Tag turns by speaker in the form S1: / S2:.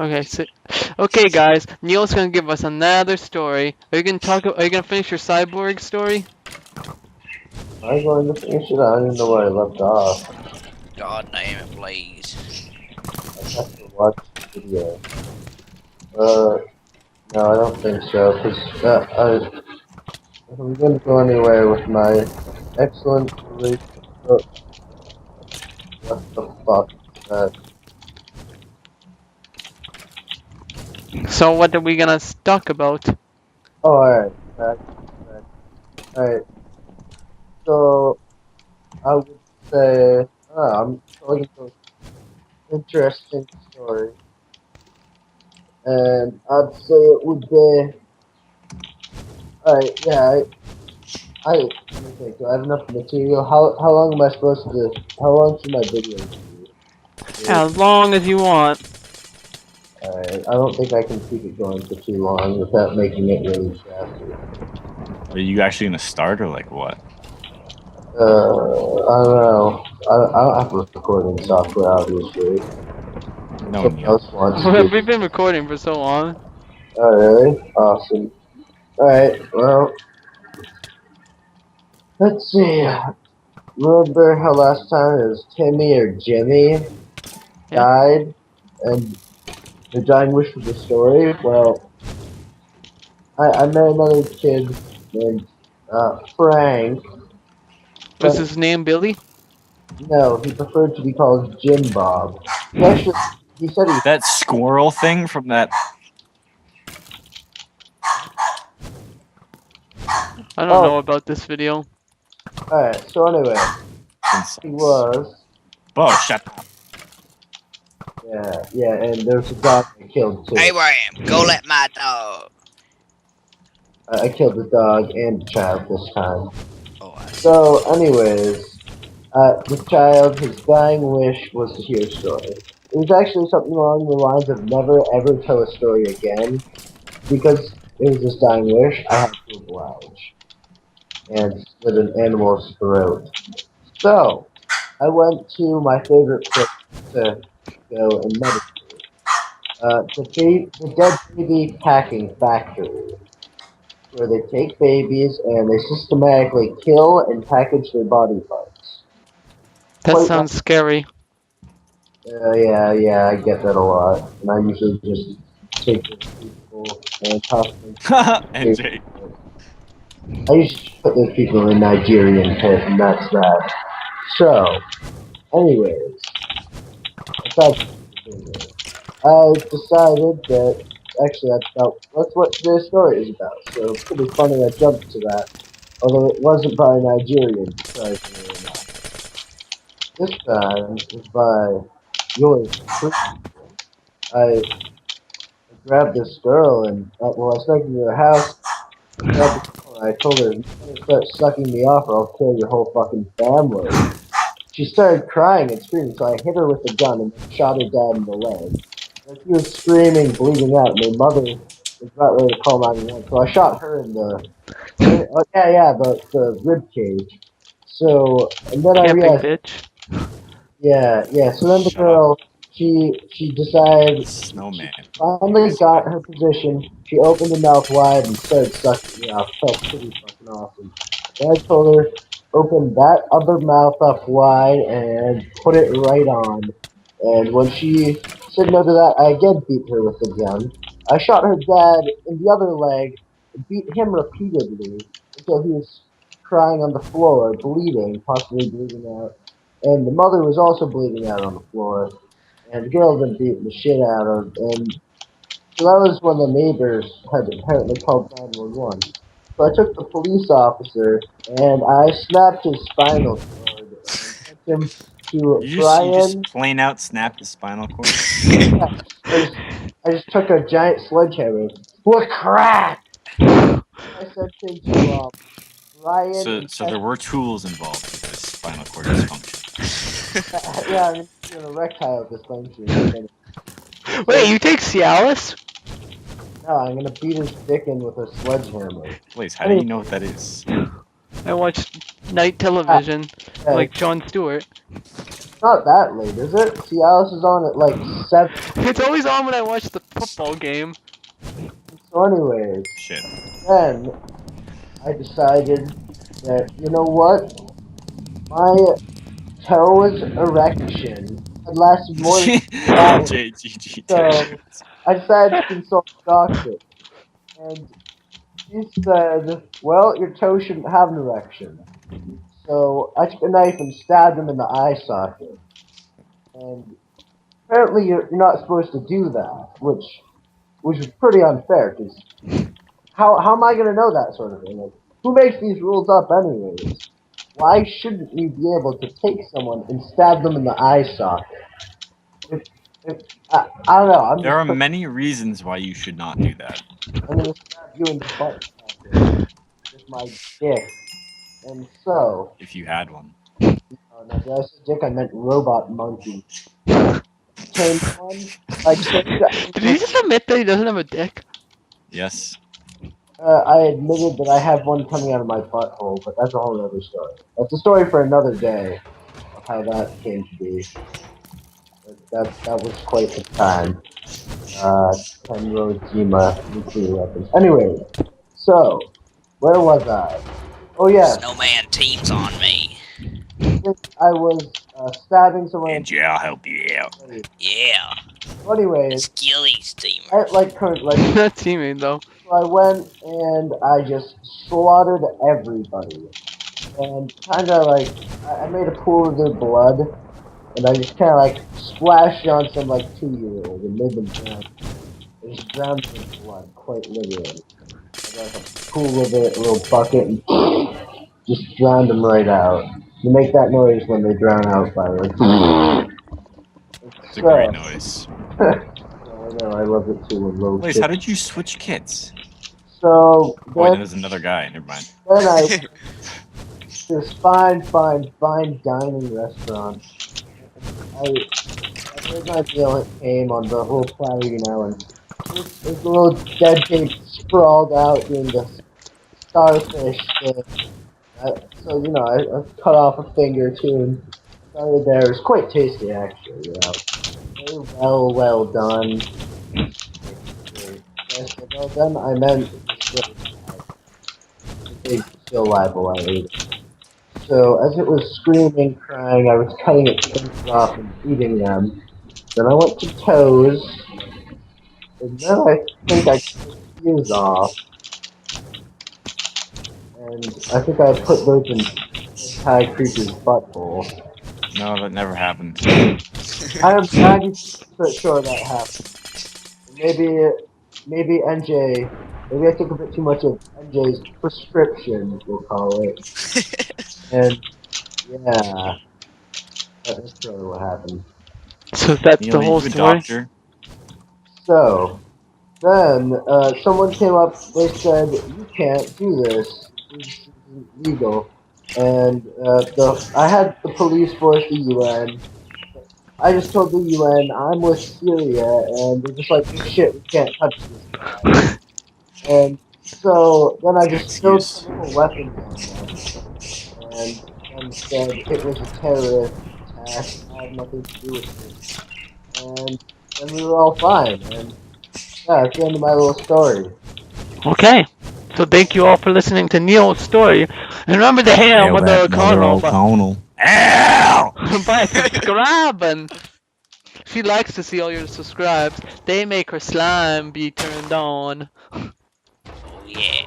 S1: Okay, so, okay, guys. Neil's gonna give us another story. Are you gonna talk? Are you gonna finish your cyborg story?
S2: I'm going to finish it. I don't even know where I left off.
S3: God name it, please.
S2: I have to watch the video. No, I don't think so. Because if I'm going to go anywhere with my excellent relationship, what the fuck is that?
S1: So what are we gonna talk about?
S2: Oh, alright. Alright. So, I would say, I'm telling an interesting story. And I'd say it would be, alright, yeah, let me think, do I have enough material? How long am I supposed to, how long should my video be?
S1: As long as you want.
S2: Alright, I don't think I can keep it going for too long without making it really shafty.
S4: Are you actually gonna start or like what?
S2: I don't know. I don't have recording software, obviously.
S4: No,
S2: Someone
S4: Neil.
S2: else wants to.
S1: We've been recording for so long.
S2: Oh, really? Awesome. Alright, well, let's see. Remember how last time it was Timmy or Jimmy
S1: Yeah.
S2: died? And the dying wish was a story? Well, I met another kid named Frank.
S1: Was
S2: Frank.
S1: his name Billy?
S2: No, he preferred to be called Jim Bob. He actually, he said he.
S4: That squirrel thing from that.
S1: I don't
S2: Oh,
S1: know about this video.
S2: alright, so anyway, he was.
S4: Oh, shut up.
S2: Yeah, and there's a dog I killed too.
S3: Abraham, go let my dog.
S2: I killed the dog and the child this time.
S3: Oh, I see.
S2: So, anyways, the child, his dying wish was to hear a story. It was actually something along the lines of never ever tell a story again, because it was his dying wish, I had to oblige and slit an animal's throat. So, I went to my favorite place to go and meditate. The Dead Baby Packing Factory, where they take babies and they systematically kill and package their body parts.
S1: That
S2: Quite
S1: sounds scary.
S2: yeah, I get that a lot. And I usually just take those people and toss them.
S4: NJ.
S2: I usually put those people in a Nigerian pit, and that's that. So, anyways, aside from the thing, I decided that actually that's what today's story is about. So pretty funny I jumped to that, although it wasn't by a Nigerian, surprisingly enough. This time was by yours truly. I grabbed this girl and well, I snuck into her house. Grabbed the girl and I told her, "You better start sucking me off, or I'll kill your whole fucking family." She started crying and screaming, so I hit her with a gun and then shot her dad in the leg. And she was screaming, bleeding out, and my mother was not ready to call 911, so I shot her in the the rib cage. So and then I
S1: Camping
S2: realized,
S1: bitch.
S2: yeah. So then the
S4: Shut up.
S2: girl, she decided.
S4: Snowman.
S2: Finally got her position. She opened her mouth wide and started sucking me off. Felt pretty fucking awesome. Then I told her, open that other mouth up wide and put it right on. And when she said no to that, I again beat her with the gun. I shot her dad in the other leg, beat him repeatedly until he was crying on the floor, bleeding, possibly bleeding out. And the mother was also bleeding out on the floor. And the girl had been beating the shit out of, and so that was when the neighbors had apparently called 911. So I took the police officer and I snapped his spinal cord and sent him to
S4: You just
S2: Brian.
S4: plain out snapped his spinal cord.
S2: I just took a giant sledgehammer. What crap! I sent him to Brian
S4: So
S2: and
S4: there were tools involved with this spinal cord dysfunction.
S2: yeah, I'm doing erectile dysfunction.
S1: Wait, you take Cialis?
S2: No, I'm gonna beat his dick in with a sledgehammer.
S4: Blaze, how do you know what that is?
S1: I watch night television
S2: Yeah,
S1: like Jon Stewart.
S2: it's not that late, is it? Cialis is on at like 7.
S1: It's always on when I watch the football game.
S2: So anyways,
S4: Shit.
S2: then I decided that, you know what? My toes erection had lasted more than 2 hours.
S4: JGG.
S2: So I decided to consult the doctor. And he said, well, your toe shouldn't have an erection. So I took a knife and stabbed him in the eye socket. And apparently you're not supposed to do that, which was pretty unfair, because how am I going to know that sort of thing? Like, who makes these rules up anyways? Why shouldn't you be able to take someone and stab them in the eye socket? If, I don't know.
S4: There are many reasons why you should not do that.
S2: I'm going to stab you in the butt socket with my dick. And so,
S4: If you had one.
S2: oh no, did I say dick? I meant robot monkey. Change one. I changed
S1: Did he just admit that he doesn't have a dick?
S4: Yes.
S2: I admitted that I have one coming out of my butthole, but that's a whole other story. That's a story for another day of how that came to be. That was quite the time. Hiroshima nuclear weapons. Anyway, so where was I? Oh yeah,
S3: Snowman teams on me.
S2: I was stabbing someone.
S4: And yeah, I'll help you out.
S3: Yeah.
S2: So anyways,
S3: Skilly's team.
S2: like current like
S1: Not teammate though.
S2: so I went and I just slaughtered everybody. And kind of like, I made a pool of their blood, and I just kind of like splashed it on some like 2-year-old and made them drown. I just drowned them in blood, quite literally. I got like a pool of it, a little bucket, and just drowned them right out. You make that noise when they drown out, by the way.
S4: It's a great noise.
S2: I know, I love it too when little
S4: Wait,
S2: kids.
S4: how did you switch kits?
S2: So
S4: Oh, wait,
S2: then,
S4: there's another guy. Never mind.
S2: then I went to this fine dining restaurant. I heard my meal it came on the whole platter, you know, and there's a little dead tape sprawled out doing the starfish thing. So, you know, I cut off a finger too and started there. It was quite tasty, actually, you know. Very well done. When I said well done, I meant it was really bad. They still alive while I ate it. So, as it was screaming, crying, I was cutting its fingers off and eating them. Then I went to toes, and then I think I cut its ears off. And I think I put those in Thai creature's butthole.
S4: No, that never happened.
S2: I am 90% sure that happened. Maybe NJ, maybe I took a bit too much of NJ's prescription, we'll call it. And, yeah, that's probably what happened.
S1: So that's
S4: Neil,
S1: the whole
S4: you a
S1: story.
S4: doctor?
S2: So, then, someone came up, they said, you can't do this. This isn't legal. And, I had the police force the UN. I just told the UN I'm with Syria, and they're just like, oh, shit, we can't touch this guy. And so then I just spilled
S4: Excuse.
S2: chemical weapons on them, and then said it was a terrorist attack, I had nothing to do with it. And then we were all fine, and yeah, that's the end of my little story.
S1: Okay. So thank you all for listening to Neil's story. And remember to hit him with the Connell
S4: Connell. Ow!
S1: by subscribing. She likes to see all your subscribes. They make her slime be turned on.
S3: Oh yeah.